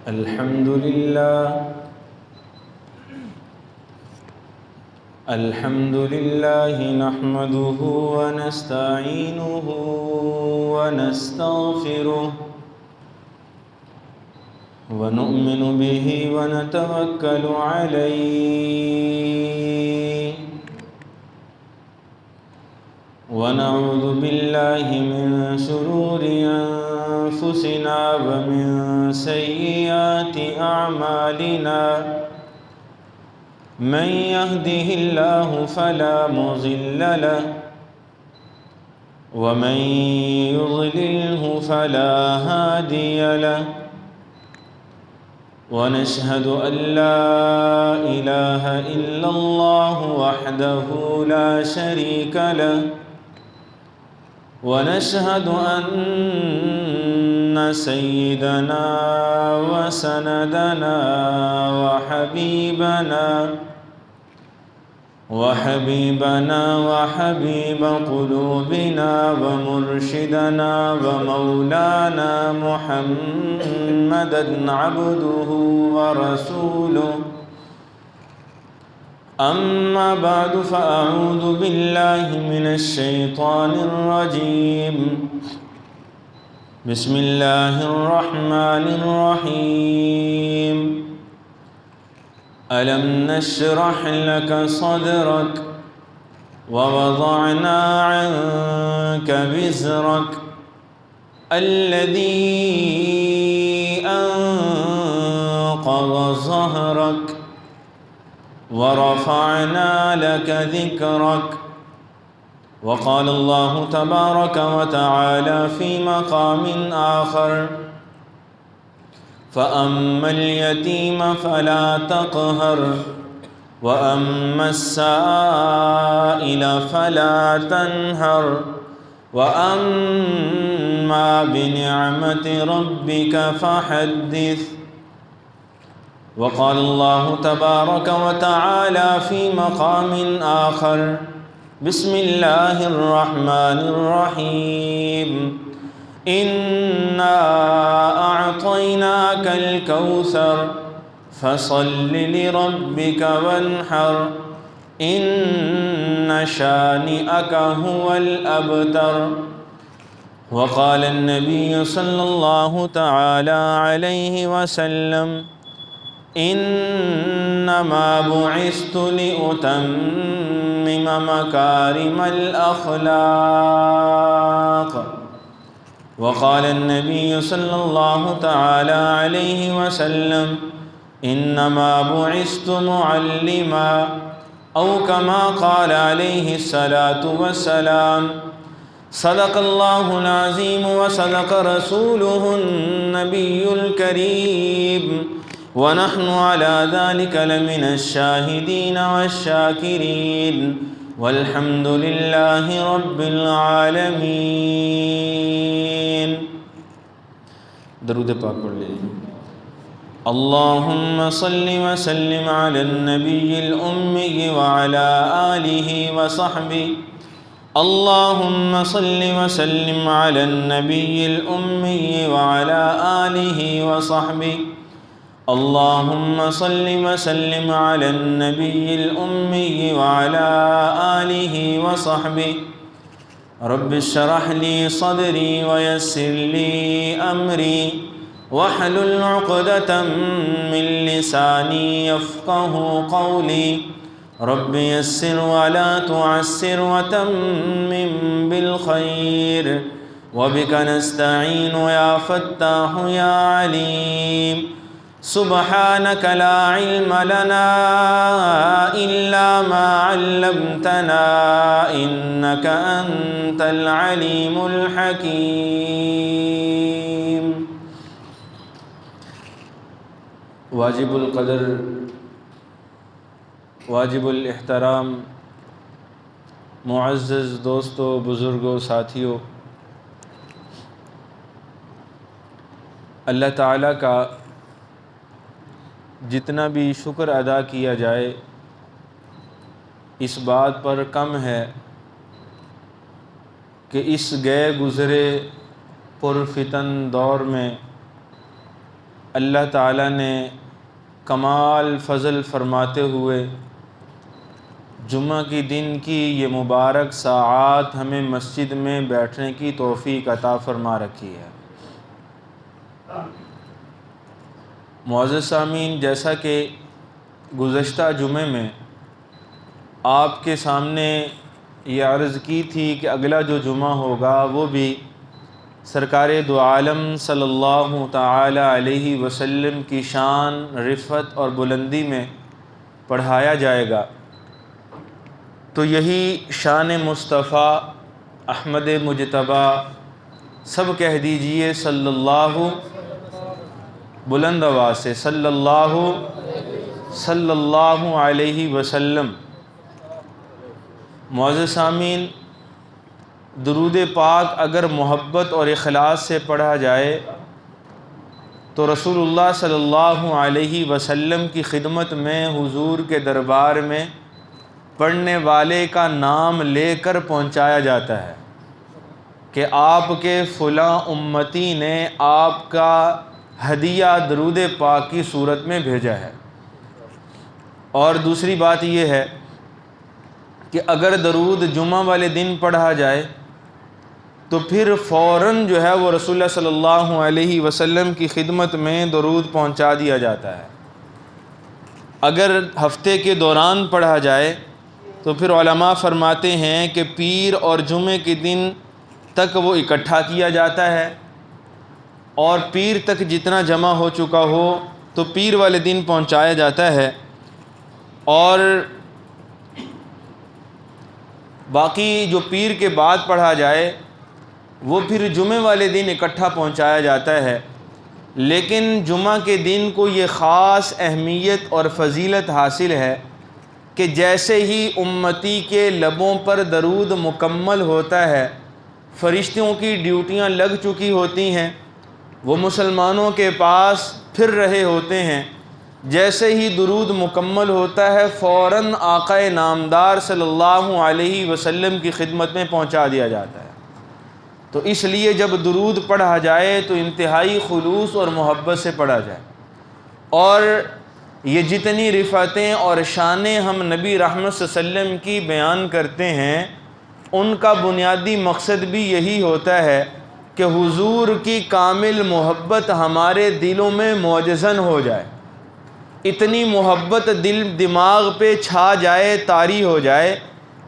الحمد لله نحمده ونستعينه ونستغفره ونؤمن به ونتوكل عليه ونعوذ بالله من شرور أنفسنا ومن سيئات أعمالنا من يهده الله فلا مضل له ومن يضلله فلا هادي له ونشهد أن لا إله إلا الله وحده لا شريك له ونشهد أن سيدنا وسندنا وحبيبنا وحبيب قلوبنا ومرشدنا ومولانا محمدا عبده ورسوله أما بعد فأعوذ بالله من الشيطان الرجيم بسم الله الرحمن الرحيم ألم نشرح لك صدرك ووضعنا عنك وزرك الذي أنقض ظهرك ورفعنا لك ذكرك. وقال الله تبارك وتعالى في مقام آخر فأما اليتيم فلا تقهر وأما السائل فلا تنهر وأما بنعمة ربك فحدث. وقال الله تبارك وتعالى في مقام آخر بسم الله الرحمن الرحيم إنا أعطيناك الكوثر فصل لربك وانحر إن شانئك هو الأبتر. وقال النبي صلى الله تعالى عليه وسلم إنما بعثت لأتمم مكارم الأخلاق. وقال النبي صلى الله تعالى عليه وسلم إنما بعثت معلما أو كما قال عليه الصلاة والسلام. صدق الله العظيم وصدق رسوله النبي الكريم ونحن على ذلك لمن الشاهدين والشاكرين والحمد لله رب العالمين. درود پاک پڑھ لیجیے. اللهم صل وسلم على النبي الأمي وعلى آله وصحبه. اللهم صل وسلم على النبي الأمي وعلى آله وصحبه. اللهم صل وسلم على النبي الأمي وعلى آله وصحبه. رب اشرح لي صدري ويسر لي أمري واحلل عقدة من لساني يفقه قولي. رب يسر ولا تعسر وتمم بالخير وبك نستعين يا فتاح يا عليم. سبحانك لا علم لنا إلا ما علمتنا إنك أنت العليم الحكيم. واجب القدر، واجب الاحترام، معزز دوستوں، بزرگوں، ساتھیوں، اللہ تعالیٰ کا جتنا بھی شکر ادا کیا جائے اس بات پر کم ہے کہ اس گئے گزرے پرفتن دور میں اللہ تعالیٰ نے کمال فضل فرماتے ہوئے جمعہ کی دن کی یہ مبارک ساعات ہمیں مسجد میں بیٹھنے کی توفیق عطا فرما رکھی ہے۔ معزز سامعین، جیسا کہ گزشتہ جمعے میں آپ کے سامنے یہ عرض کی تھی کہ اگلا جو جمعہ ہوگا وہ بھی سرکار دو عالم صلی اللہ تعالی علیہ وسلم کی شان، رفعت اور بلندی میں پڑھایا جائے گا، تو یہی شان مصطفیٰ احمد مجتبیٰ، سب کہہ دیجئے صلی اللہ، بلند آواز سے صلی اللہ علیہ وسلم۔ معزز سامعین، درود پاک اگر محبت اور اخلاص سے پڑھا جائے تو رسول اللہ صلی اللہ علیہ وسلم کی خدمت میں، حضور کے دربار میں پڑھنے والے کا نام لے کر پہنچایا جاتا ہے کہ آپ کے فلاں امتی نے آپ کا ہدیہ درود پاک کی صورت میں بھیجا ہے۔ اور دوسری بات یہ ہے کہ اگر درود جمعہ والے دن پڑھا جائے تو پھر فوراً جو ہے وہ رسول اللہ صلی اللہ علیہ وسلم کی خدمت میں درود پہنچا دیا جاتا ہے۔ اگر ہفتے کے دوران پڑھا جائے تو پھر علماء فرماتے ہیں کہ پیر اور جمعے کے دن تک وہ اکٹھا کیا جاتا ہے، اور پیر تک جتنا جمع ہو چکا ہو تو پیر والے دن پہنچایا جاتا ہے، اور باقی جو پیر کے بعد پڑھا جائے وہ پھر جمعے والے دن اکٹھا پہنچایا جاتا ہے۔ لیکن جمعہ کے دن کو یہ خاص اہمیت اور فضیلت حاصل ہے کہ جیسے ہی امتی کے لبوں پر درود مکمل ہوتا ہے، فرشتوں کی ڈیوٹیاں لگ چکی ہوتی ہیں، وہ مسلمانوں کے پاس پھر رہے ہوتے ہیں، جیسے ہی درود مکمل ہوتا ہے فوراً آقا نامدار صلی اللہ علیہ وسلم کی خدمت میں پہنچا دیا جاتا ہے۔ تو اس لیے جب درود پڑھا جائے تو انتہائی خلوص اور محبت سے پڑھا جائے، اور یہ جتنی رفعتیں اور شانیں ہم نبی رحمت صلی اللہ علیہ وسلم کی بیان کرتے ہیں، ان کا بنیادی مقصد بھی یہی ہوتا ہے کہ حضور کی کامل محبت ہمارے دلوں میں معجزن ہو جائے، اتنی محبت دل دماغ پہ چھا جائے، طاری ہو جائے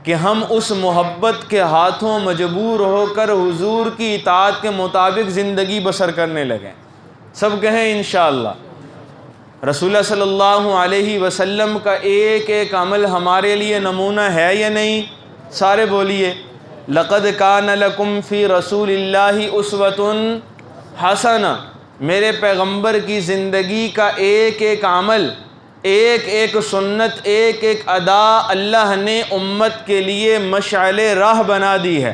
کہ ہم اس محبت کے ہاتھوں مجبور ہو کر حضور کی اطاعت کے مطابق زندگی بسر کرنے لگیں۔ سب کہیں انشاءاللہ۔ رسول اللہ صلی اللہ علیہ وسلم کا ایک ایک عمل ہمارے لیے نمونہ ہے یا نہیں؟ سارے بولیے، لقد کان لکم فی رسول اللہ اسوۃ حسنہ۔ میرے پیغمبر کی زندگی کا ایک ایک عمل، ایک ایک سنت، ایک ایک ادا اللہ نے امت کے لیے مشعل راہ بنا دی ہے۔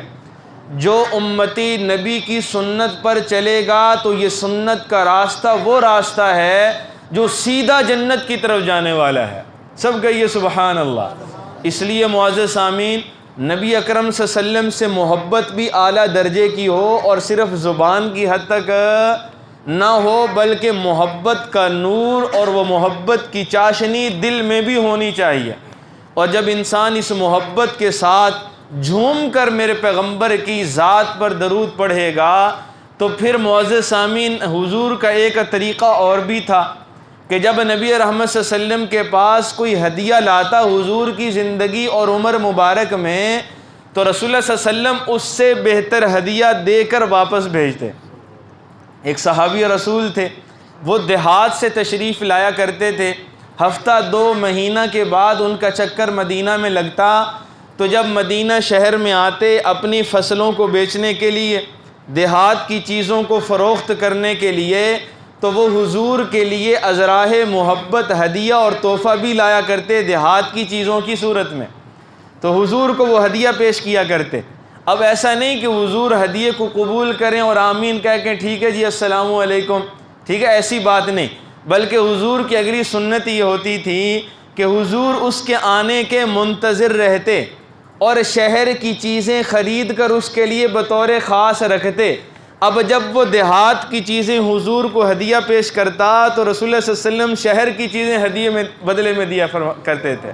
جو امتی نبی کی سنت پر چلے گا تو یہ سنت کا راستہ وہ راستہ ہے جو سیدھا جنت کی طرف جانے والا ہے۔ سب کہیے سبحان اللہ۔ اس لیے معزز سامعین، نبی اکرم صلی اللہ علیہ وسلم سے محبت بھی اعلیٰ درجے کی ہو، اور صرف زبان کی حد تک نہ ہو، بلکہ محبت کا نور اور وہ محبت کی چاشنی دل میں بھی ہونی چاہیے۔ اور جب انسان اس محبت کے ساتھ جھوم کر میرے پیغمبر کی ذات پر درود پڑھے گا تو پھر معزز سامعین، حضور کا ایک طریقہ اور بھی تھا کہ جب نبی رحمت صلی اللہ علیہ وسلم کے پاس کوئی ہدیہ لاتا حضور کی زندگی اور عمر مبارک میں، تو رسول اللہ صلی اللہ علیہ وسلم اس سے بہتر ہدیہ دے کر واپس بھیجتے۔ ایک صحابی رسول تھے، وہ دیہات سے تشریف لایا کرتے تھے، ہفتہ 2 مہینہ کے بعد ان کا چکر مدینہ میں لگتا، تو جب مدینہ شہر میں آتے اپنی فصلوں کو بیچنے کے لیے، دیہات کی چیزوں کو فروخت کرنے کے لیے، تو وہ حضور کے لیے ازراہ محبت ہدیہ اور تحفہ بھی لایا کرتے دیہات کی چیزوں کی صورت میں، تو حضور کو وہ ہدیہ پیش کیا کرتے۔ اب ایسا نہیں کہ حضور ہدیے کو قبول کریں اور آمین کہہ کے ٹھیک ہے جی السلام علیکم، ٹھیک ہے، ایسی بات نہیں، بلکہ حضور کی اگلی سنت یہ ہوتی تھی کہ حضور اس کے آنے کے منتظر رہتے اور شہر کی چیزیں خرید کر اس کے لیے بطور خاص رکھتے۔ اب جب وہ دیہات کی چیزیں حضور کو ہدیہ پیش کرتا تو رسول اللہ صلی اللہ علیہ وسلم شہر کی چیزیں ہدیے میں بدلے میں دیا کرتے تھے.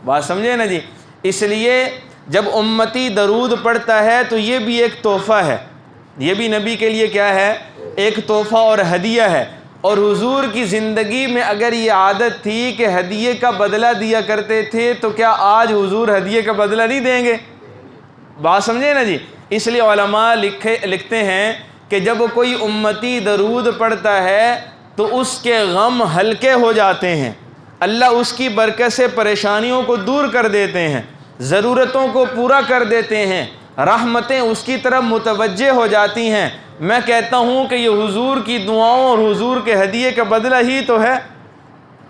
بات سمجھے نا جی. اس لیے جب امتی درود پڑھتا ہے تو یہ بھی ایک تحفہ ہے, یہ بھی نبی کے لیے کیا ہے, ایک تحفہ اور ہدیہ ہے. اور حضور کی زندگی میں اگر یہ عادت تھی کہ ہدیے کا بدلہ دیا کرتے تھے تو کیا آج حضور ہدیے کا بدلہ نہیں دیں گے؟ بات سمجھے نا جی. اس لیے علماء لکھتے ہیں کہ جب کوئی امتی درود پڑھتا ہے تو اس کے غم ہلکے ہو جاتے ہیں, اللہ اس کی برکت سے پریشانیوں کو دور کر دیتے ہیں, ضرورتوں کو پورا کر دیتے ہیں, رحمتیں اس کی طرف متوجہ ہو جاتی ہیں. میں کہتا ہوں کہ یہ حضور کی دعاؤں اور حضور کے ہدیے کا بدلہ ہی تو ہے.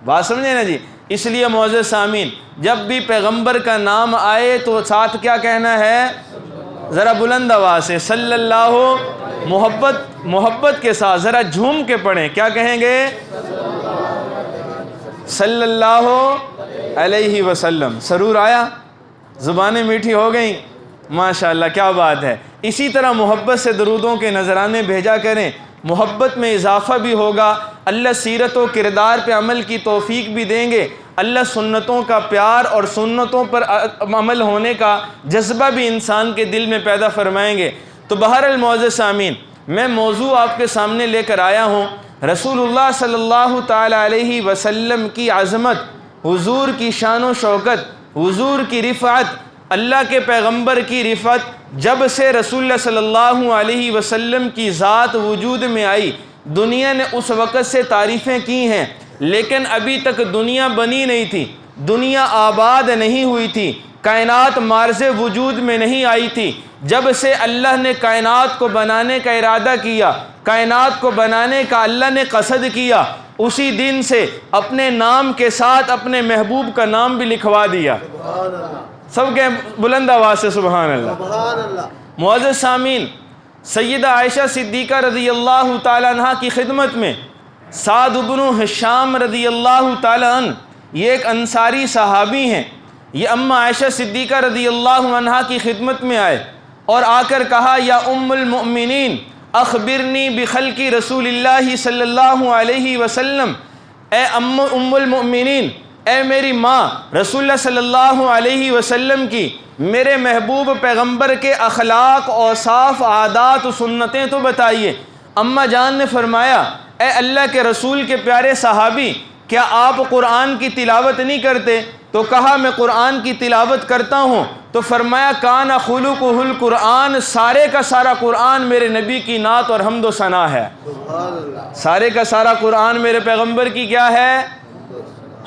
بات سمجھے نا جی. اس لیے معزز سامعین, جب بھی پیغمبر کا نام آئے تو ساتھ کیا کہنا ہے؟ ذرا بلند آواز سے صلی اللہ, محبت کے ساتھ ذرا جھوم کے پڑھیں. کیا کہیں گے؟ صلی اللہ علیہ وسلم. سرور آیا, زبانیں میٹھی ہو گئیں, ماشاءاللہ کیا بات ہے. اسی طرح محبت سے درودوں کے نذرانے بھیجا کریں, محبت میں اضافہ بھی ہوگا. اللہ سیرت و کردار پہ عمل کی توفیق بھی دیں گے. اللہ سنتوں کا پیار اور سنتوں پر عمل ہونے کا جذبہ بھی انسان کے دل میں پیدا فرمائیں گے. تو بہرحال معزز سامعین, میں موضوع آپ کے سامنے لے کر آیا ہوں, رسول اللہ صلی اللہ تعالی علیہ وسلم کی عظمت, حضور کی شان و شوکت, حضور کی رفعت, اللہ کے پیغمبر کی رفعت. جب سے رسول اللہ صلی اللہ علیہ وسلم کی ذات وجود میں آئی, دنیا نے اس وقت سے تعریفیں کی ہیں, لیکن ابھی تک دنیا بنی نہیں تھی, دنیا آباد نہیں ہوئی تھی, کائنات معرض وجود میں نہیں آئی تھی. جب سے اللہ نے کائنات کو بنانے کا ارادہ کیا, کائنات کو بنانے کا اللہ نے قصد کیا, اسی دن سے اپنے نام کے ساتھ اپنے محبوب کا نام بھی لکھوا دیا. سب کے بلند آواز سے سبحان اللہ. معزز سامعین, سیدہ عائشہ صدیقہ رضی اللہ تعالی عنہ کی خدمت میں سعد بن ہشام رضی اللہ تعالی عنہ, یہ ایک انصاری صحابی ہیں, یہ اماں عائشہ صدیقہ رضی اللہ عنہ کی خدمت میں آئے اور آ کر کہا, یا ام المؤمنین اخبرنی بخلق رسول اللہ صلی اللہ علیہ وسلم. اے ام المؤمنین, اے میری ماں, رسول اللہ صلی اللہ علیہ وسلم کی, میرے محبوب پیغمبر کے اخلاق, اوصاف, عادات و سنتیں تو بتائیے. اماں جان نے فرمایا, اے اللہ کے رسول کے پیارے صحابی, کیا آپ قرآن کی تلاوت نہیں کرتے؟ تو کہا, میں قرآن کی تلاوت کرتا ہوں. تو فرمایا, کان خلقہ القرآن, سارے کا سارا قرآن میرے نبی کی نعت اور حمد و ثنا ہے. سارے کا سارا قرآن میرے پیغمبر کی کیا ہے؟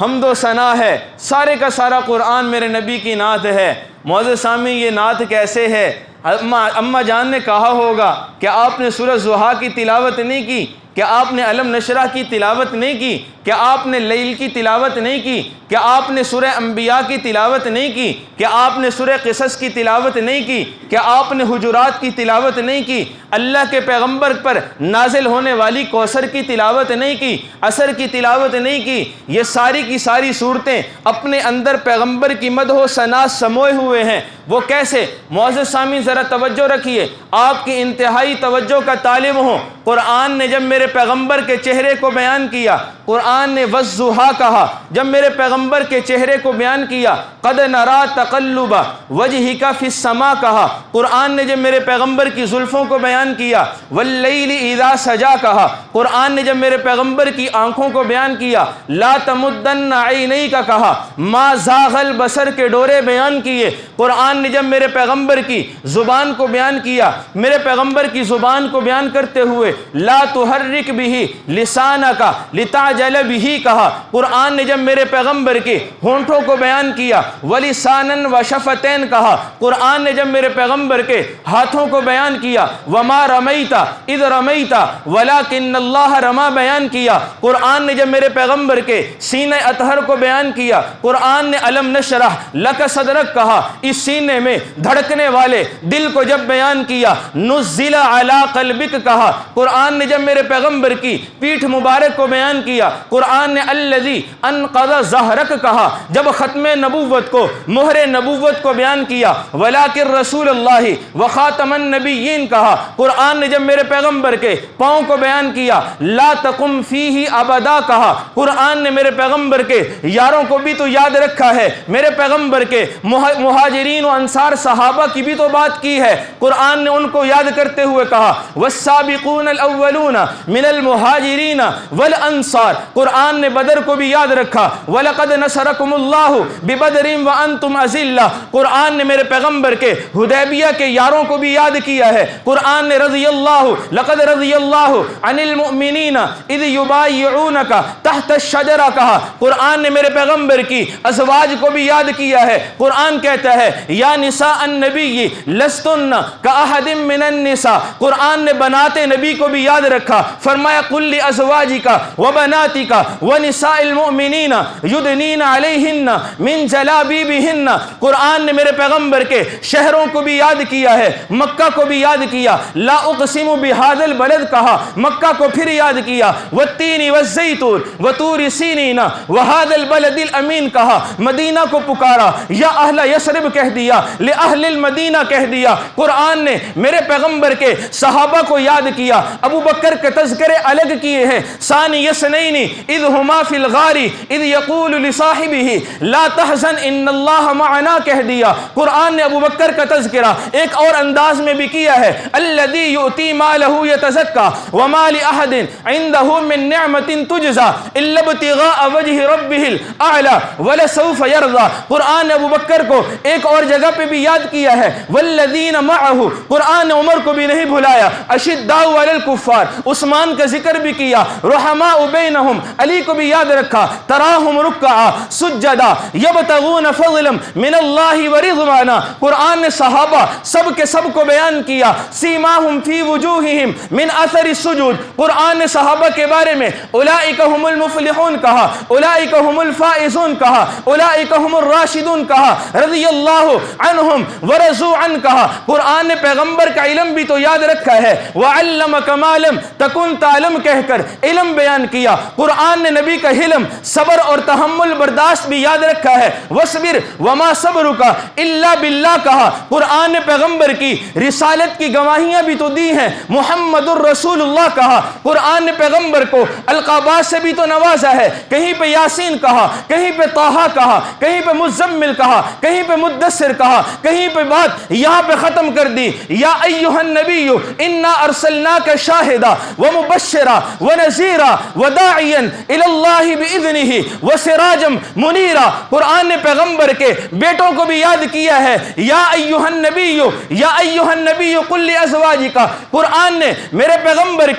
حمد و ثنا ہے. سارے کا سارا قرآن میرے نبی کی نعت ہے. معزز سامعین, یہ نعت کیسے ہے؟ اماں جان نے کہا ہوگا کہ آپ نے سورہ ضحیٰ کی تلاوت نہیں کی, کیا آپ نے علم نشرہ کی تلاوت نہیں کی, کیا آپ نے لیل کی تلاوت نہیں کی, کیا آپ نے سورہ انبیاء کی تلاوت نہیں کی, کیا آپ نے سورہ قصص کی تلاوت نہیں کی, کیا آپ نے حجرات کی تلاوت نہیں کی, اللہ کے پیغمبر پر نازل ہونے والی کوثر کی تلاوت نہیں کی, عصر کی تلاوت نہیں کی؟ یہ ساری کی ساری صورتیں اپنے اندر پیغمبر کی مدح و ثنا سموئے ہوئے ہیں. وہ کیسے؟ معزز سامعین ذرا توجہ رکھیے, آپ کی انتہائی توجہ کا طالب ہوں. قرآن نے جب میرے پیغمبر کے چہرے کو بیان کیا, قرآن نے والضحیٰ کہا, جب میرے پیغمبر کے چہرے کو بیان کیا, قد نرا تقلب وجہک فی السماء کہا, قرآن نے جب میرے پیغمبر کی زلفوں کو بیان کیا, واللیل اذا سجا کہا, قرآن نے جب میرے پیغمبر کی آنکھوں کو بیان کیا, لا تمدن عینیک کہا, ما زاغ البصر کے ڈورے بیان کیے. قرآن نے جب میرے پیغمبر کی زبان کو بیان کیا, میرے پیغمبر کی زبان کو بیان کرتے ہوئے لا تحرک بھی لسانک لتعجل بھی کہا, قرآن نے جب میرے پیغمبر کے ہونٹوں کو بیان کیا, ولسانا وشفتین کہا, قرآن نے جب میرے پیغمبر کے ہاتھوں کو بیان کیا, وما رمیت اذ رمیت ولکن اللہ رما بیان کیا, قرآن نے جب میرے پیغمبر کے سینہ اطہر کو بیان کیا, قرآن نے علم نشرح لک صدرک کہا, اس سینے میں دھڑکنے والے دل کو جب بیان کیا, نزل علی قلبک کہا, قرآن نے جب میرے پیغمبر کی پیٹھ مبارک کو بیان کیا، قرآن نے الذی انقض ظہرک کہا، جب ختم نبوت کو، مہر نبوت کو بیان کیا، ولیکن رسول اللہ وخاتم النبیین کہا، قرآن نے جب میرے پیغمبر کے پاؤں کو بیان کیا، لا تقم فیہ ابدا کہا، قرآن نے میرے پیغمبر کے یاروں کو بھی تو یاد رکھا ہے، میرے پیغمبر کے مہاجرین و انصار صحابہ کی بھی تو بات کی ہے، قرآن نے ان کو یاد کرتے ہوئے کہا والسابقون الاولون من المہاجرین والانصار، قرآن نے بدر کو بھی یاد رکھا، وَلَقَدْ نَصَرَكُمُ اللَّهُ بِبَدْرٍ وَأَنْتُمْ أَذِلَّةٌ، قرآن نے میرے پیغمبر کے حدیبیہ کے یاروں کو بھی یاد کیا ہے، قرآن نے رضی اللہ لقد رضی اللہ عن المؤمنین اذ یبایعونک تحت الشجرہ کہا، قرآن نے میرے پیغمبر کی ازواج کو بھی یاد کیا ہے، قرآن کہتا ہے یا نساء النبی لستن کاحد من النساء، قرآن نے بنات نبی کو بھی یاد رکھا، فرمایا قل لازواجک وبناتک ونساء المؤمنین یدنین علیہن من جلابیبہن، قرآن نے میرے پیغمبر کے شہروں کو بھی یاد کیا ہے، مکہ کو بھی یاد کیا، لا اقسم بہذا البلد کہا، مکہ کو پھر یاد کیا، والتین والزیتون وطور سینین وہذا البلد الامین کہا، مدینہ کو پکارا، یا اہل یثرب کہہ دیا، لأہل المدینہ کہہ دیا، قرآن نے میرے پیغمبر کے صحابہ کو یاد کیا، ابو بکر کے تذکرے الگ کیے ہیں، ثانی اثنین اذ ہما فی الغار اذ یقول لصاحبہ لا تحزن ان اللہ معنا کہہ دیا، قرآن نے ابو بکر کا تذکرہ ایک اور انداز میں بھی کیا ہے، الذی یؤتی مالہ یتزکی وما لأحد عنده من نعمت تجزی الا ابتغاء وجہ ربہ الاعلی ولسوف یرضی، قرآن نے ابو بکر کو ایک اور جگہ پہ بھی یاد کیا ہے، والذین معہ، قرآن نے عمر کو بھی نہیں بھلایا، اشداء علی الکفار، عثمان کا ذکر بھی کیا، رحماء بینہم، علی کو بھی یاد رکھا، تراہم رکعا سجدا یبتغون فضلا من اللہ ورضوانا، قرآن نے صحابہ سب کے سب کو بیان کیا، سیماہم فی وجوہہم من اثر السجود، قرآن نے صحابہ کے بارے میں اولئک هم المفلحون کہا، اولئک هم الفائزون کہا، اولئک هم الراشدون کہا، رضی اللہ عنہم ورضوا عنہ کہا، قرآن نے پیغمبر کا علم بھی تو یاد رکھا ہے، وعلمک ما لم تکن تعلم کہہ کر علم بیان کیا، قرآن نے نبی کا حلم، صبر اور تحمل برداشت بھی یاد رکھا ہے، وصبر وما صبرک الا باللہ کہا، قرآن نے پیغمبر کی رسالت کی گواہیاں بھی تو دی ہیں، محمد الرسول اللہ کہا، قرآن نے پیغمبر کو القابات سے بھی تو نوازا ہے، کہیں پہ یاسین کہا، کہیں پہ طٰہٰ کہا، کہیں پہ مزمل کہا، کہیں پہ مدثر کہا، کہیں پہ بات یہاں پہ ختم کر دی، یا ایھا النبی انا ارسلناک شاہدا ومبشرا ونذیرا وداعیا الی اللہ باذنہ وسراجا منیرا، قرآن نے پیغمبر کے بیٹوں کو بھی یاد کیا ہے، یا ایھا النبی قل لازواجک، قرآن نے میرے پیغمبر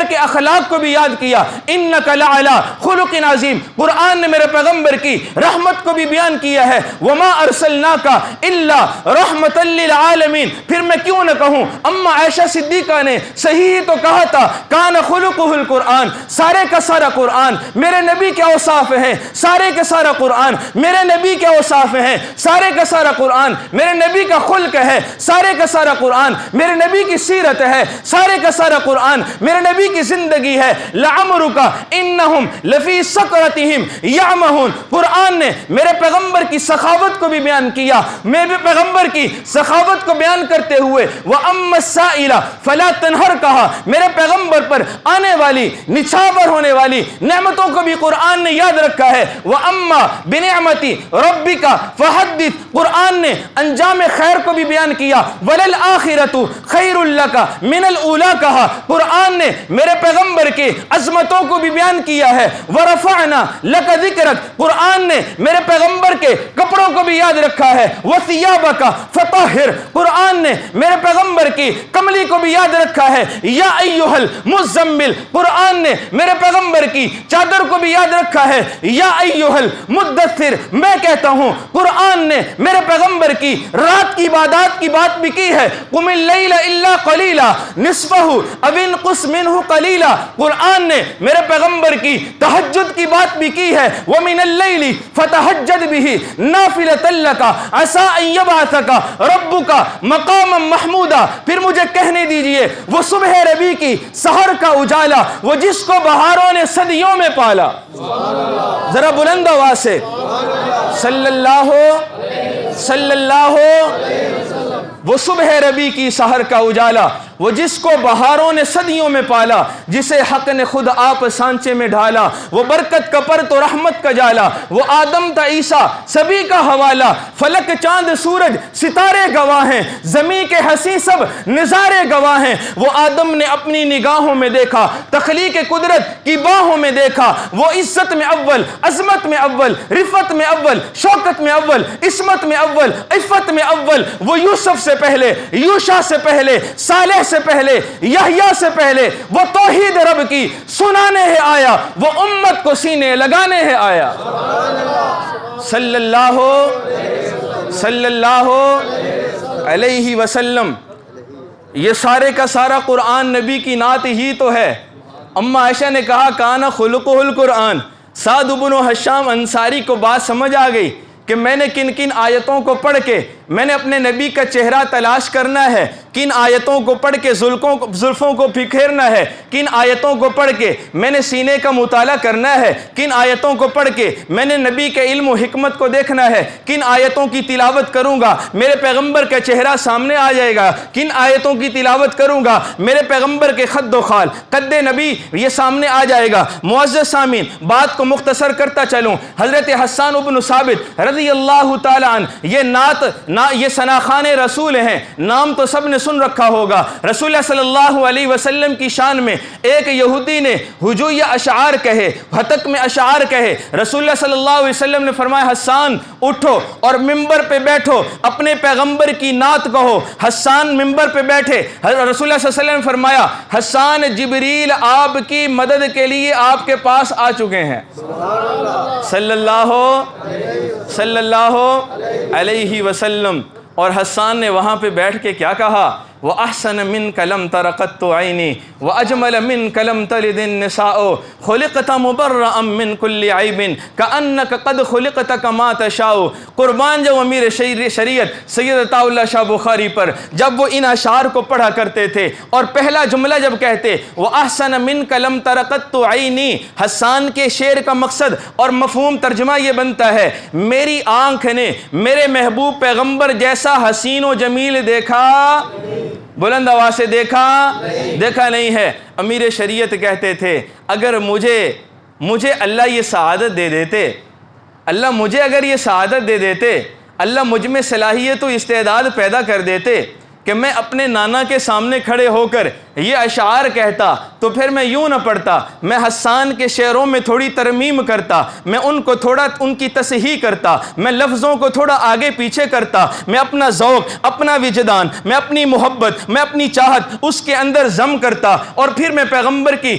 کے اخلاق کو بھی یاد کیا، انک لعلی خلق عظیم، قرآن نے میرے پیغمبر کی رحمت کو بھی بیان کیا ہے، وما ارسلناک الا رحمۃ للعالمین، پھر میں کیوں نہ کہوں، اما عائشہ صدیقہ نے صحیح تو کہا تھا، کان خلقہ القرآن، سارے کا سارا قرآن میرے نبی کے اوصاف ہیں، سارے کا سارا قرآن میرے نبی کے اوصاف ہیں، سارے کا سارا قرآن میرے نبی کا خلق ہے، سارے کا سارا قرآن میرے نبی کی سیرت ہے، سارے کا سارا قرآن میرے نبی کی زندگی ہے، لعمرک انہم لفی سکرتہم یعمہون، قرآن نے میرے پیغمبر کی سخاوت کو بھی بیان کیا، میرے پیغمبر کی سخاوت کو بیان کرتے ہوئے وَأَمَّا السَّائِلَ فَلَا تَنْهَرْ کہا، میرے پیغمبر پر آنے والی نچھاور ہونے والی نعمتوں کو بھی قرآن نے یاد رکھا ہے، وَأَمَّا بِنِعْمَتِ رَبِّكَ فَحَدِّثْ، قرآن نے انجام خیر کو بھی بیان کیا، وَلَلْآخِرَةُ خَيْرٌ لَكَ مِنَ الْأُولَىٰ کہا، قرآن نے میرے پیغمبر کی عظمتوں کو بھی بیان کیا ہے، وَرَفَعْنَا لَكَ ذِكْرَكَ، قرآن نے میرے پیغمبر کے کپڑوں کو بھی یاد رکھا ہے، وَثِيَابَكَ فَطَهِّرْ، قرآن نے میرے پیغمبر کی کملی کو بھی یاد رکھا ہے، یا ایھا المزمل، قرآن نے میرے پیغمبر کی چادر کو بھی یاد رکھا ہے، یا ایھا المدثر، میں کہتا ہوں قرآن نے میرے پیغمبر کی رات کی عبادات کی بات بھی کی ہے، قم اللیل الا قلیلا نصفہ او انقص منہ قلیلا، قرآن نے میرے پیغمبر کی تہجد کی بات بھی کی ہے، ومن اللیل فتہجد بہ نافلۃ لک عسى ان یبعثک ربک مقاما محمودا، پھر مجھے کہنے دیجئے وہ صبح ربی کی سحر کا اجالا، وہ جس کو بہاروں نے صدیوں میں پالا. ذرا بلند آواز سے صلی اللہ وہ صبح ربی کی سحر کا اجالا، وہ جس کو بہاروں نے صدیوں میں پالا، جسے حق نے خود آپ سانچے میں ڈھالا. وہ برکت کا پرت و رحمت کا جالا، وہ آدم تا عیسیٰ سبھی کا حوالہ. فلک چاند سورج ستارے گواہ ہیں، زمین کے ہنسی سب نظارے گواہ ہیں. وہ آدم نے اپنی نگاہوں میں دیکھا، تخلیق قدرت کی باہوں میں دیکھا. وہ عزت میں اول، عظمت میں اول، رفت میں اول، شوکت میں اول، عصمت میں اول، عفت میں اول. وہ یوسف سے پہلے، یوشع سے پہلے، صالح سے پہلے، یحییٰ سے پہلے، وہ توحید رب کی سنانے ہے آیا، وہ امت کو سینے لگانے ہے آیا. صلی اللہ علیہ وسلم. یہ سارے کا سارا قرآن نبی کی نعت ہی تو ہے. اما عائشہ نے کہا کانا خلقہ القرآن. سعد بن ہشام انصاری کو بات سمجھ آ گئی کہ میں نے کن کن آیتوں کو پڑھ کے میں نے اپنے نبی کا چہرہ تلاش کرنا ہے، کن آیتوں کو پڑھ کے زلفوں کو پھکھیرنا ہے، کن آیتوں کو پڑھ کے میں نے سینے کا مطالعہ کرنا ہے، کن آیتوں کو پڑھ کے میں نے نبی کے علم و حکمت کو دیکھنا ہے، کن آیتوں کی تلاوت کروں گا میرے پیغمبر کا چہرہ سامنے آ جائے گا، کن آیتوں کی تلاوت کروں گا میرے پیغمبر کے خد و خال، قد نبی یہ سامنے آ جائے گا. معزز سامعین، بات کو مختصر کرتا چلوں. حضرت حسان بن ثابت رضی اللہ تعالیٰ عنہ یہ یہ ثناخان رسول ہیں، نام تو سب نے سن رکھا ہوگا. رسول اللہ صلی اللہ علیہ وسلم کی شان میں ایک یہودی نے ہجویہ اشعار کہے، ہتک میں اشعار کہے. رسول اللہ صلی اللہ علیہ وسلم نے فرمایا حسان اٹھو اور ممبر پہ بیٹھو، اپنے پیغمبر کی نعت کہو. حسان ممبر پہ بیٹھے. رسول اللہ صلی اللہ علیہ وسلم نے فرمایا حسان جبریل آپ کی مدد کے لیے آپ کے پاس آ چکے ہیں. صلی اللہ علیہ وسلم. اور حسان نے وہاں پہ بیٹھ کے کیا کہا؟ وَأَحْسَنَ مِنْكَ لَمْ تَرَ قَطُّ عَيْنِي وَأَجْمَلَ مِنْكَ لَمْ تَلِدِ النِّسَاءُ خُلِقْتَ مُبَرَّأً مِنْ كُلِّ عَيْبٍ كَأَنَّكَ قَدْ خُلِقْتَ كَمَا تَشَاءُ. قربان جو امیر شریعت سید عطا اللہ شاہ بخاری پر جب وہ ان اشعار کو پڑھا کرتے تھے اور پہلا جملہ جب کہتے وَأَحْسَنَ مِنْكَ لَمْ تَرَ قَطُّ عَيْنِي، حسان کے شعر کا مقصد اور مفہوم ترجمہ یہ بنتا ہے میری آنکھ نے میرے محبوب پیغمبر جیسا حسین و جمیل دیکھا. بلند آواز سے دیکھا نہیں ہے. امیر شریعت کہتے تھے اگر مجھے اللہ یہ سعادت دے دیتے، اللہ مجھے اگر یہ سعادت دے دیتے، اللہ مجھ میں صلاحیت و استعداد پیدا کر دیتے کہ میں اپنے نانا کے سامنے کھڑے ہو کر یہ اشعار کہتا تو پھر میں یوں نہ پڑھتا، میں حسان کے شعروں میں تھوڑی ترمیم کرتا، میں ان کو تھوڑا ان کی تصحیح کرتا، میں لفظوں کو تھوڑا آگے پیچھے کرتا، میں اپنا ذوق، اپنا وجدان، میں اپنی محبت، میں اپنی چاہت اس کے اندر ضم کرتا اور پھر میں پیغمبر کی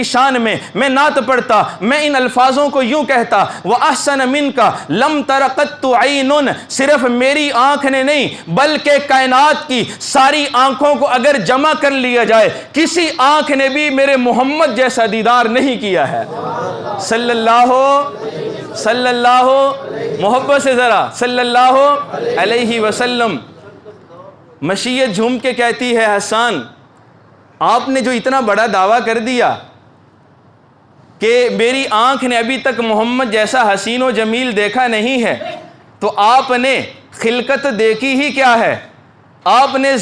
شان میں نعت پڑھتا. میں ان الفاظوں کو یوں کہتا وَأَحْسَنَ مِنْكَ لَمْ تَرَ قَطُّ عَيْنٌ. صرف میری آنکھ نے نہیں بلکہ کائنات کی ساری آنکھوں کو اگر جمع کر لیا جائے کسی آنکھ نے بھی میرے محمد جیسا دیدار نہیں کیا ہے. صلی اللہ محبت سے ذرا صلی اللہ علیہ وسلم. مشیت جھوم کے کہتی ہے حسان آپ نے جو اتنا بڑا دعویٰ کر دیا کہ میری آنکھ نے ابھی تک محمد جیسا حسین و جمیل دیکھا نہیں ہے، تو آپ نے خلقت دیکھی ہی کیا ہے؟ آپ نے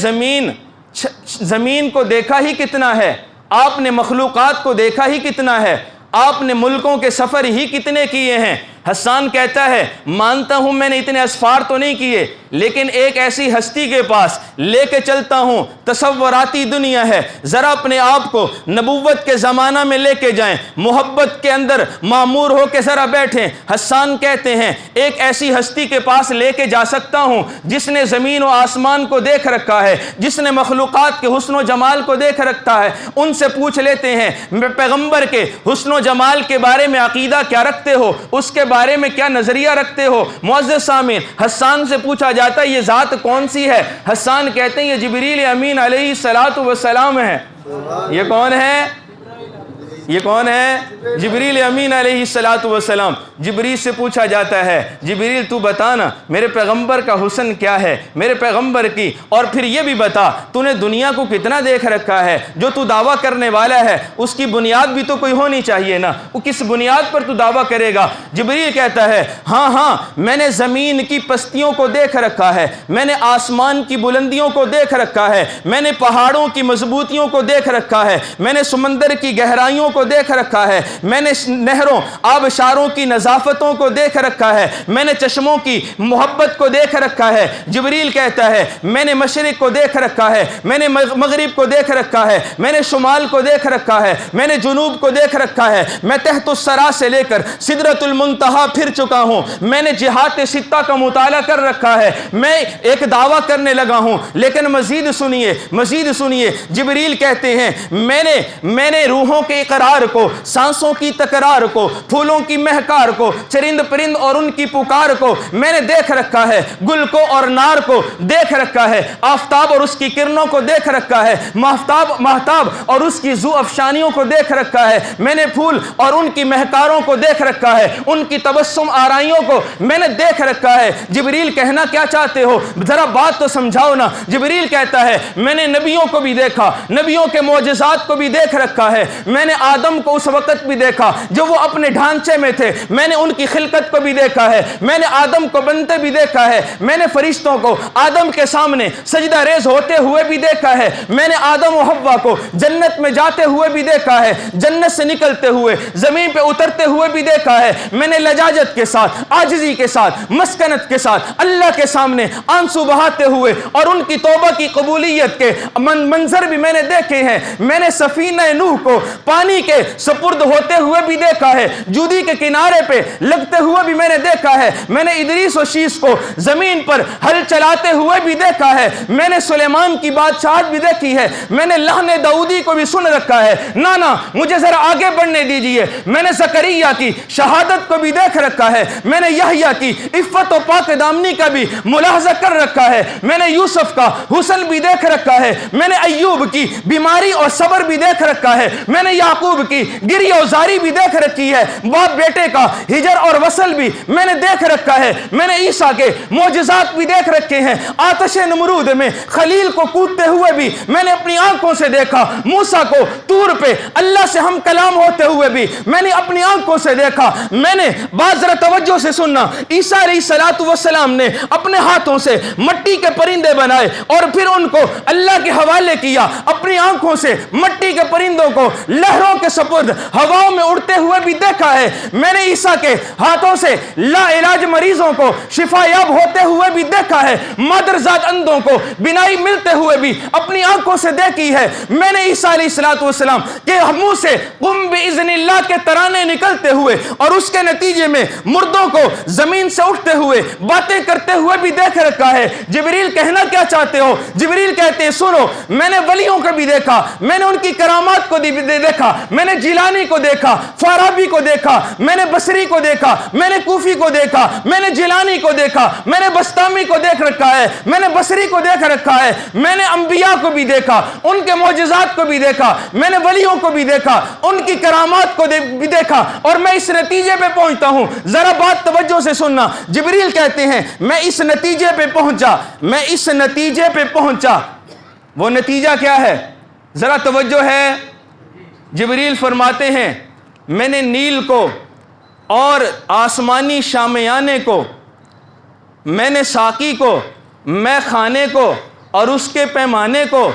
زمین کو دیکھا ہی کتنا ہے؟ آپ نے مخلوقات کو دیکھا ہی کتنا ہے؟ آپ نے ملکوں کے سفر ہی کتنے کیے ہیں؟ حسان کہتا ہے مانتا ہوں میں نے اتنے اسفار تو نہیں کیے، لیکن ایک ایسی ہستی کے پاس لے کے چلتا ہوں، تصوراتی دنیا ہے، ذرا اپنے آپ کو نبوت کے زمانہ میں لے کے جائیں، محبت کے اندر معمور ہو کے ذرا بیٹھیں. حسان کہتے ہیں ایک ایسی ہستی کے پاس لے کے جا سکتا ہوں جس نے زمین و آسمان کو دیکھ رکھا ہے، جس نے مخلوقات کے حسن و جمال کو دیکھ رکھا ہے. ان سے پوچھ لیتے ہیں پیغمبر کے حسن و جمال کے بارے میں عقیدہ کیا رکھتے ہو، اس کے بارے میں کیا نظریہ رکھتے ہو؟ معزز سامعین، حسان سے پوچھا جاتا ہے یہ ذات کون سی ہے؟ حسان کہتے ہیں یہ جبریل امین علیہ الصلوۃ والسلام ہے. یہ کون ہے؟ یہ کون ہے؟ جبریل امین علیہ السلام۔ جبریل سے پوچھا جاتا ہے جبریل تو بتانا میرے پیغمبر کا حسن کیا ہے، میرے پیغمبر کی، اور پھر یہ بھی بتا تو نے دنیا کو کتنا دیکھ رکھا ہے، جو تو دعویٰ کرنے والا ہے اس کی بنیاد بھی تو کوئی ہونی چاہیے نا، وہ کس بنیاد پر تو دعویٰ کرے گا؟ جبریل کہتا ہے ہاں میں نے زمین کی پستیوں کو دیکھ رکھا ہے، میں نے آسمان کی بلندیوں کو دیکھ رکھا ہے، میں نے پہاڑوں کی مضبوطیوں کو دیکھ رکھا ہے، میں نے سمندر کی گہرائیوں کو دیکھ رکھا ہے، میں نے نہروں آبشاروں کی نظافتوں کو دیکھ رکھا ہے، میں نے چشموں کی محبت کو دیکھ رکھا ہے۔ جبریل کہتا ہے میں نے مشرق کو دیکھ رکھا ہے، میں نے مغرب کو دیکھ رکھا ہے، میں نے شمال کو دیکھ رکھا ہے، میں نے جنوب کو دیکھ رکھا ہے، میں تحت الثری سے لے کر سدرۃ المنتہا پھر چکا ہوں، میں نے جہات ستہ کا مطالعہ کر رکھا ہے، میں ایک دعویٰ کرنے لگا ہوں، لیکن مزید سنیے جبریل کہتے ہیں میں نے روحوں کے اقرار کو، سانسوں کی تکرار کو، پھولوں کی مہکار کو، چرند پرند اور ان کی پکار کو میں نے دیکھ رکھا ہے، گل کو اور نار کو دیکھ رکھا ہے، آفتاب اور اس کی کرنوں کو دیکھ رکھا ہے، مہتاب اور اس کی ذو افشانیوں کو دیکھ رکھا ہے، میں نے پھول اور ان کی مہکاروں کو دیکھ رکھا ہے، ان کی تبسم آرائیوں کو میں نے دیکھ رکھا ہے۔ جبریل کہنا کیا چاہتے ہو؟ ذرا بات تو سمجھاؤ نا۔ جبریل کہتا ہے میں نے نبیوں کو بھی دیکھا، نبیوں کے معجزات کو بھی دیکھ رکھا ہے، میں نے آدم کو اس وقت بھی دیکھا جو وہ اپنے ڈھانچے میں تھے، میں نے ان کی خلقت کو بھی دیکھا ہے، میں نے آدم کو بنتے بھی دیکھا ہے، میں نے فرشتوں کو آدم کے سامنے سجدہ ریز ہوتے ہوئے بھی دیکھا ہے، میں نے آدم و حوا کو جنت میں جاتے ہوئے بھی دیکھا ہے، جنت سے نکلتے ہوئے زمین پہ اترتے ہوئے بھی دیکھا ہے، میں نے لجاجت کے ساتھ، عاجزی کے ساتھ، مسکنت کے ساتھ اللہ کے سامنے آنسو بہاتے ہوئے اور ان کی توبہ کی قبولیت کے منظر بھی میں نے دیکھے ہیں، میں نے سفینہ نوح کو پانی کے سپرد ہوتے ہوئے بھی دیکھا ہے، جودی کے کنارے پہ لگتے ہوئے بھی میں نے دیکھا ہے، میں نے ادریس و شیس کو زمین پر ہل چلاتے ہوئے بھی دیکھا ہے، میں نے سلیمان کی بادشاہت بھی دیکھی ہے، میں نے لحن داؤدی کو بھی سن رکھا ہے۔ نانا مجھے ذرا آگے بڑھنے دیجئے، میں نے زکریا کی شہادت کو بھی دیکھ رکھا ہے، میں نے یحییٰ کی عفت و پاک دامنی کا بھی ملاحظہ کر رکھا ہے، میں نے یوسف کا حسن بھی دیکھ رکھا ہے، میں نے ایوب کی بیماری اور صبر بھی دیکھ رکھا ہے، میں نے یعقوب کی گریہ و زاری بھی دیکھ رکھی ہے، باپ بیٹے کا ہجر اور وصل بھی میں نے دیکھ رکھا ہے، میں نے عیسیٰ کے معجزات بھی دیکھ رکھے ہیں، آتش نمرود میں خلیل کو کودتے ہوئے بھی میں نے اپنی آنکھوں سے دیکھا، موسیٰ کو طور پہ اللہ سے ہم کلام ہوتے ہوئے بھی میں نے اپنی آنکھوں سے دیکھا، میں نے بات ذرا توجہ سے سننا، عیسیٰ علیہ السلام نے اپنے ہاتھوں سے مٹی کے پرندے بنائے اور پھر ان کو اللہ کے حوالے کیا، اپنی آنکھوں سے مٹی کے پرندوں کو لہروں کے سپرد ہواؤں میں اڑتے ہوئے بھی دیکھا ہے، میں نے عیسیٰ کے ہاتھوں سے لا علاج مریضوں کو شفا یاب ہوتے ہوئے بھی دیکھا ہے، مادرزاد اندھوں کو بینائی ملتے ہوئے بھی اپنی آنکھوں سے دیکھی ہے، میں نے عیسیٰ علیہ السلام کے منہ سے قم باذن اللہ کے ترانے نکلتے ہوئے اور اس کے نتیجے میں مردوں کو زمین سے اٹھتے ہوئے باتیں کرتے ہوئے بھی دیکھ رکھا ہے۔ جبریل کہنا کیا چاہتے ہو؟ جبریل کہتے ہیں سنو، میں نے ولیوں کو بھی دیکھا، میں نے ان کی کرامات کو دیکھا، میں نے جیلانی کو دیکھا، فارابی کو دیکھا، میں نے بصری کو دیکھا، میں نے کوفی کو دیکھا، میں نے جیلانی کو دیکھا، میں نے بسطامی کو دیکھ رکھا ہے، میں نے بصری کو دیکھ رکھا ہے، میں نے انبیاء کو بھی دیکھا، ان کے معجزات کو بھی دیکھا، میں نے ولیوں کو بھی دیکھا، ان کی کرامات کو بھی دیکھا، اور میں اس نتیجے پہ پہنچتا ہوں، ذرا بات توجہ سے سننا۔ جبریل کہتے ہیں میں اس نتیجے پہ پہنچا، وہ نتیجہ کیا ہے؟ ذرا توجہ ہے۔ جبریل فرماتے ہیں میں نے نیل کو اور آسمانی شامیانے کو، میں نے ساقی کو، میں خانے کو اور اس کے پیمانے کو،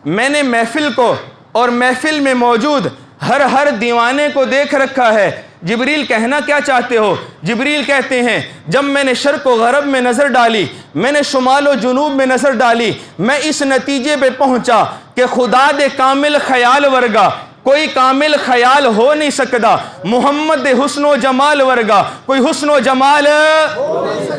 میں نے محفل کو اور محفل میں موجود ہر دیوانے کو دیکھ رکھا ہے۔ جبریل کہنا کیا چاہتے ہو؟ جبریل کہتے ہیں جب میں نے شرق و غرب میں نظر ڈالی، میں نے شمال و جنوب میں نظر ڈالی، میں اس نتیجے پہ پہنچا کہ خدا دے کامل خیال ورگا کوئی کامل خیال ہو نہیں سکتا، محمد حسن و جمال ورگا کوئی حسن و جمال،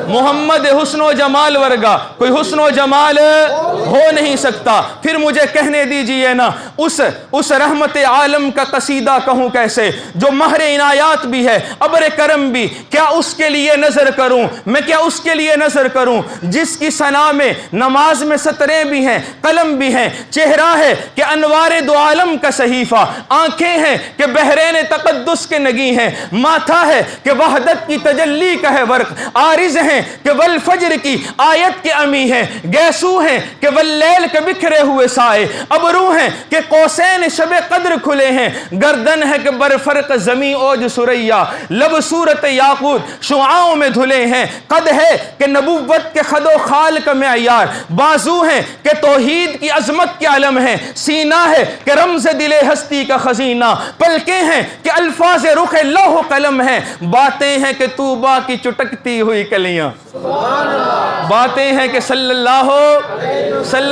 محمد حسن و جمال ورگا کوئی حسن و جمال ہو نہیں سکتا۔ پھر مجھے کہنے دیجئے نا اس رحمت عالم کا قصیدہ کہوں کیسے جو مہر عنایات بھی ہے، ابر کرم بھی، کیا اس کے لیے نظر کروں میں، کیا اس کے لیے نظر کروں جس کی ثنا میں نماز میں سطریں بھی ہیں، قلم بھی ہیں، چہرہ ہے کہ انوار دو عالم کا صحیفہ، آنکھیں ہیں کہ بحرین تقدس کے نگی ہیں، ماتھا ہے کہ وحدت کی تجلی کا ہے ورق، عارض ہیں کہ والفجر کی آیت کے امی ہیں، گیسو ہیں کہ واللیل کے بکھرے ہوئے سائے، ابرو ہیں کہ قوسین شب قدر کھلے ہیں، گردن ہے کہ برفرق زمین اوج سریا، لب صورت یاقوت شعاؤں میں دھلے ہیں، قد ہے کہ نبوت کے خد و خال کا معیار، بازو ہیں کہ توحید کی عظمت کے علم ہیں، سینہ ہے کہ رمز دل ہستی کا خزینہ، پلکیں ہیں کہ الفاظ رخ لوح و قلم ہیں، باتیں ہیں کہ طوبا کی چٹکتی ہوئی کلیاں، باتیں ہیں کہ صلی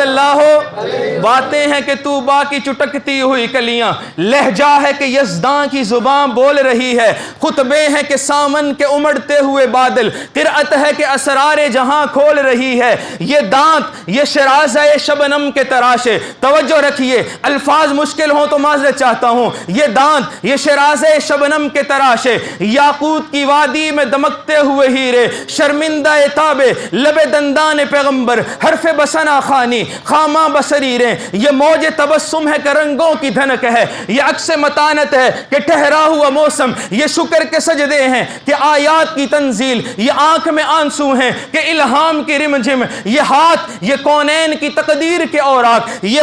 اللہ باتیں ہیں کہ طوبا کی چٹکتی ہوئی کلیاں، لہجہ ہے کہ یزداں کی زبان بول رہی ہے، خطبے ہیں کہ سامن کے امڑتے ہوئے بادل، قرأت ہے کہ اسرار جہاں کھول رہی ہے، یہ دانت یہ شرازہ شبنم کے تراشے، توجہ رکھیے الفاظ مشکل ہوں تو معذرت چاہتا ہوں، یہ دانت یہ شرازہ شبنم کے تراشے، یاقوت کی وادی میں دمکتے ہوئے ہیرے، شرمندہ تابے لب دندان پیغمبر، حرف بسنا خانی خامہ بصریریں، یہ موج تبسم ہے کہ رنگوں کی دھنک ہے، یہ عکس متانت ہے کہ ٹھہرا ہوا موسم، یہ شکر کے سجدے ہیں کہ آیات کی تنزیل، یہ آنکھ میں آنسو ہیں کہ الہام کی رمجم، یہ ہاتھ یہ کونین کی تقدیر کے اوراق، یہ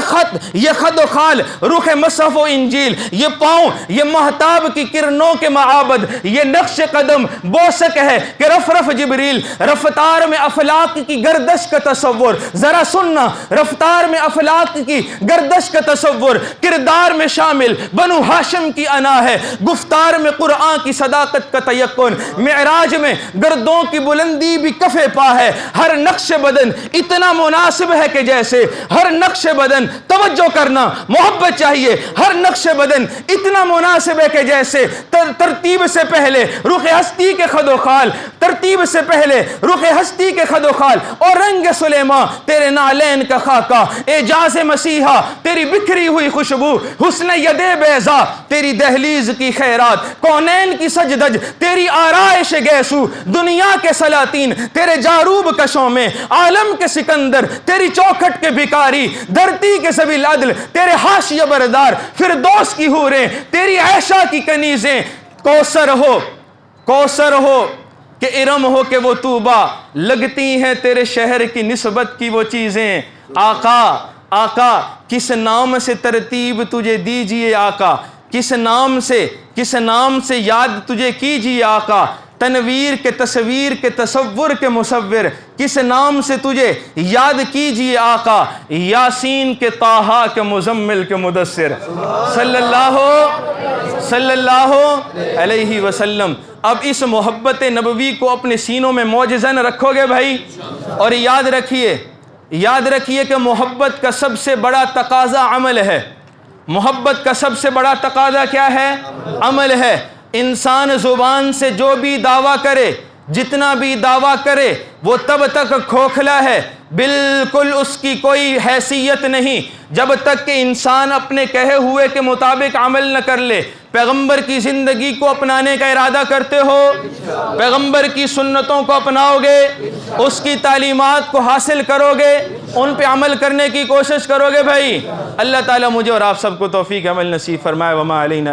خط و خال روح مصحف و انجیل، یہ پاؤں یہ مہتاب کی کرنوں کے معابد، یہ نقش قدم بوسک ہے کہ رف جبریل، رفتار میں افلاک کی گردش کا تصور، ذرا سننا رفتار میں افلاک کی گردش کا تصور، کردار میں شامل بنو ہاشم کی انا ہے، گفتار میں قرآن کی صداقت کا تیقن، معراج میں گردوں کی بلندی بھی کف پا ہے، ہر نقش بدن اتنا مناسب ہے کہ جیسے، ہر نقش بدن توجہ کرنا محبت چاہیے، ہر نقش بدن اتنا مناسب ہے کہ جیسے ترتیب سے پہلے رخ ہستی کے خد و خال، ترتیب سے پہلے رخ ہستی کے خد و خال، اور رنگ سلیمان تیرے نالین کا خاکہ، اعجاز مسیحا تیری بکھری ہوئی خوشبو، حسن ید بیضا تیری دہلیز کی خیرات، کونین کی سجدج تیری آرائش گیسو، دنیا کے سلاطین تیرے جاروب کشوں میں، عالم کے سکندر تیری چوکھٹ کے بھکاری، دھرتی کے سبیل عدل تیرے حاشیہ بردار، فردوس کی حوریں تیری عائشہ کی کنیزیں، کوثر ہو کہ ارم ہو کہ وہ طوبا، لگتی ہیں تیرے شہر کی نسبت کی وہ چیزیں، آقا کس نام سے ترتیب تجھے دیجئے آقا، کس نام سے یاد تجھے کیجئے آقا، تنویر کے تصویر کے تصور کے مصور، کس نام سے تجھے یاد کیجئے آقا، یاسین کے طٰہٰ کے مزمل کے مدثر، صلی اللہ علیہ وسلم۔ اب اس محبت نبوی کو اپنے سینوں میں معجزن رکھو گے بھائی، اور یاد رکھیے کہ محبت کا سب سے بڑا تقاضا عمل ہے، محبت کا سب سے بڑا تقاضا کیا ہے؟ عمل ہے۔ انسان زبان سے جو بھی دعویٰ کرے، جتنا بھی دعویٰ کرے، وہ تب تک کھوکھلا ہے، بالکل اس کی کوئی حیثیت نہیں جب تک کہ انسان اپنے کہے ہوئے کے مطابق عمل نہ کر لے۔ پیغمبر کی زندگی کو اپنانے کا ارادہ کرتے ہو، پیغمبر کی سنتوں کو اپناؤ گے، اس کی تعلیمات کو حاصل کرو گے، ان پہ عمل کرنے کی کوشش کرو گے بھائی۔ اللہ تعالیٰ مجھے اور آپ سب کو توفیق عمل نصیب فرمائے۔ وما علینا